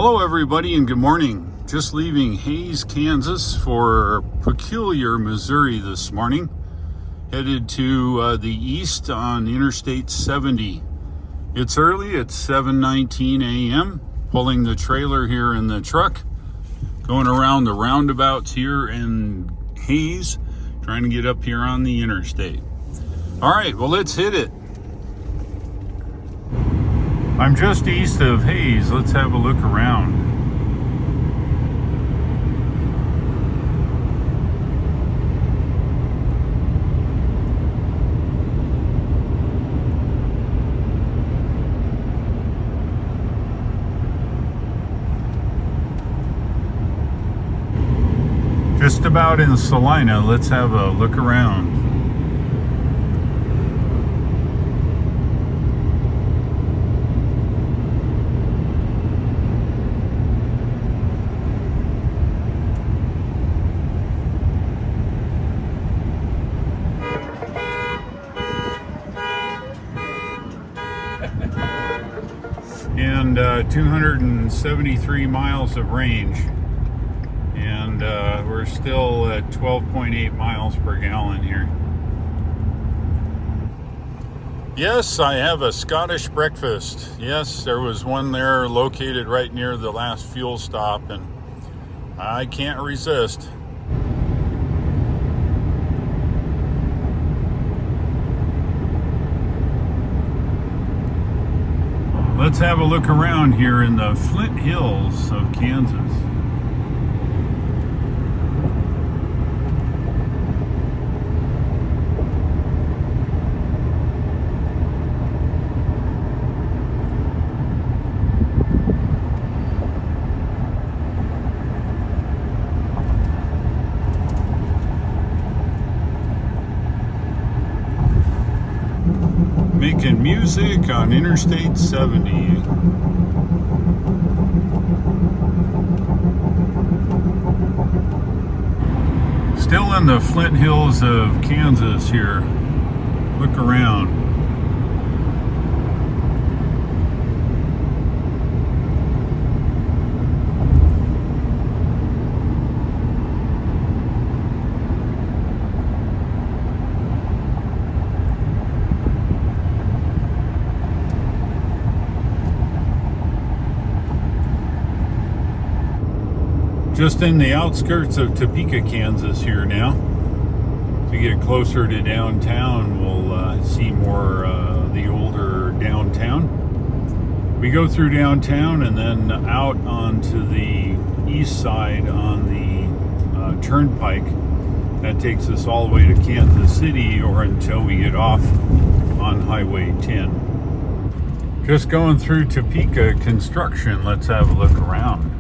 Hello everybody and good morning. Just leaving Hays, Kansas for Peculiar, Missouri this morning. Headed to the east on Interstate 70. It's early, it's 7:19 a.m. Pulling the trailer here in the truck. Going around the roundabouts here in Hays. Trying to get up here on the interstate. Alright, well let's hit it. I'm just east of Hays. Let's have a look around. Just about in Salina. Let's have a look around. And 273 miles of range, and we're still at 12.8 miles per gallon here. Yes, I have a Scottish breakfast. Yes, there was one there located right near the last fuel stop, and I can't resist. Let's have a look around here in the Flint Hills of Kansas. Making music on Interstate 70. Still in the Flint Hills of Kansas here. Look around. Just in the outskirts of Topeka, Kansas here now. As we get closer to downtown, we'll see more the older downtown. We go through downtown and then out onto the east side on the turnpike. That takes us all the way to Kansas City or until we get off on Highway 10. Just going through Topeka construction. Let's have a look around.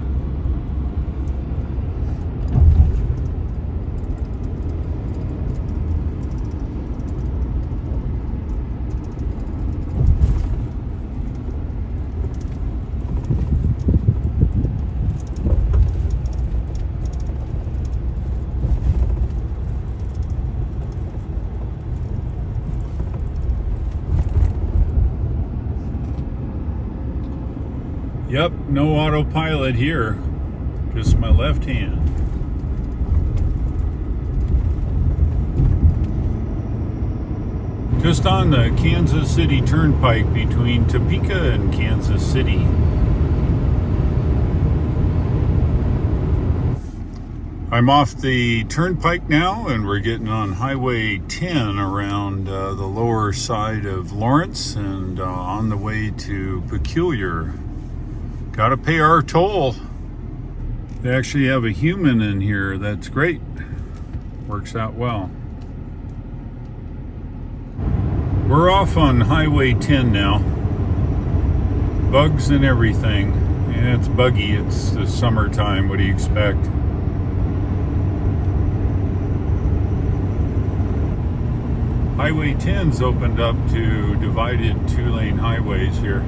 Yep, no autopilot here, just my left hand. Just on the Kansas City Turnpike between Topeka and Kansas City. I'm off the turnpike now and we're getting on Highway 10 around the lower side of Lawrence and on the way to Peculiar. Gotta pay our toll. They actually have a human in here. That's great. Works out well. We're off on Highway 10 now. Bugs and everything. And it's buggy. It's the summertime. What do you expect? Highway 10's opened up to divided two-lane highways here.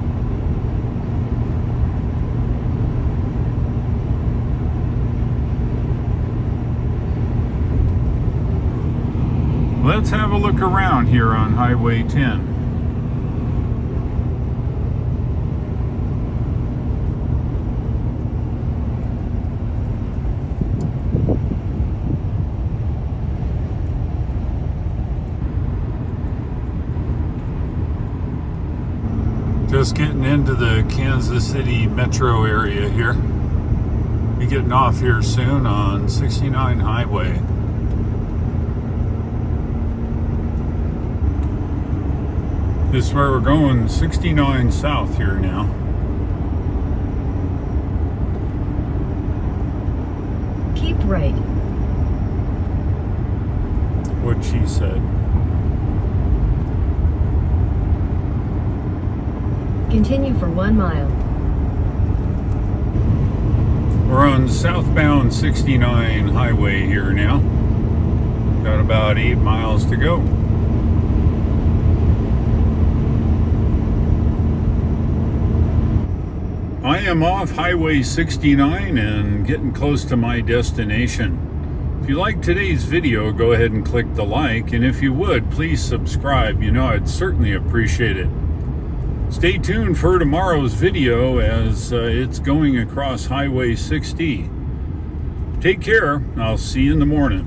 Let's have a look around here on Highway 10. Just getting into the Kansas City metro area here. Be getting off here soon on 69 highway. This is where we're going, 69 south here now. Keep right. What she said. Continue for 1 mile. We're on southbound 69 highway here now. Got about 8 miles to go. I am off Highway 69 and getting close to my destination. If you like today's video, go ahead and click the like, and if you would, please subscribe. You know, I'd certainly appreciate it. Stay tuned for tomorrow's video as it's going across Highway 60. Take care. I'll see you in the morning.